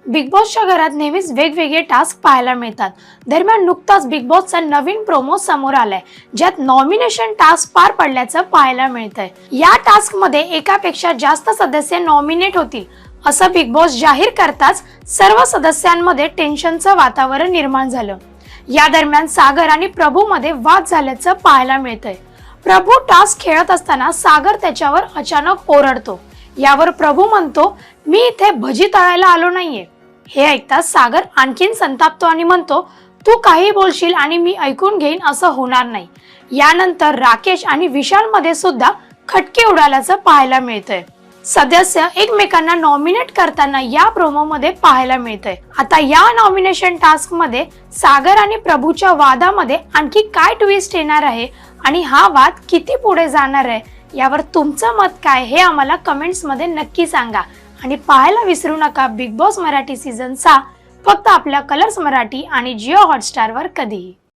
Big बॉसच्या घरात नेहमीच वेगवेगळे टास्क पाहायला मिळतात। दरम्यान नुकताच बिग बॉसचा नवीन प्रोमो समोर आलाय, ज्यात नॉमिनेशन टास्क पार पडल्याचं पाहायला मिळतंय। या टास्क मध्ये एकापेक्षा जास्त सदस्य नॉमिनेट होतील असं बिग बॉस जाहीर करताच सर्व सदस्यांमध्ये टेन्शनचं वातावरण निर्माण झालं। या दरम्यान सागर आणि प्रभू मध्ये वाद झाल्याचं पाहायला मिळतंय। प्रभू टास्क खेळत असताना सागर त्याच्यावर अचानक ओरडतो। यावर प्रभू म्हणतो, मी इथे भजी तळायला आलो नाहीये। हे ऐकताच सागर आणखीन संतापतो आणि म्हणतो, तू काही बोलशील आणि मी ऐकून घेईन असं होणार नाही। यानंतर राकेश आणि विशाल मध्ये सुद्धा खटके उडाल्याचं पाहायला मिळतंय। सदस्य एकमेकांना नॉमिनेट करताना या प्रोमो मध्ये पाहायला मिळतंय। आता या नॉमिनेशन टास्क मध्ये सागर आणि प्रभूच्या वादामध्ये आणखी काय ट्विस्ट येणार आहे आणि हा वाद किती पुढे जाणार आहे यावर तुमचं मत काय हे आम्हाला कमेंट्स मध्ये नक्की सांगा। आणि पाहायला विसरू नका बिग बॉस मराठी सीझन 6 फक्त आपल्या कलर्स मराठी आणि जिओ हॉटस्टार वर कधीही।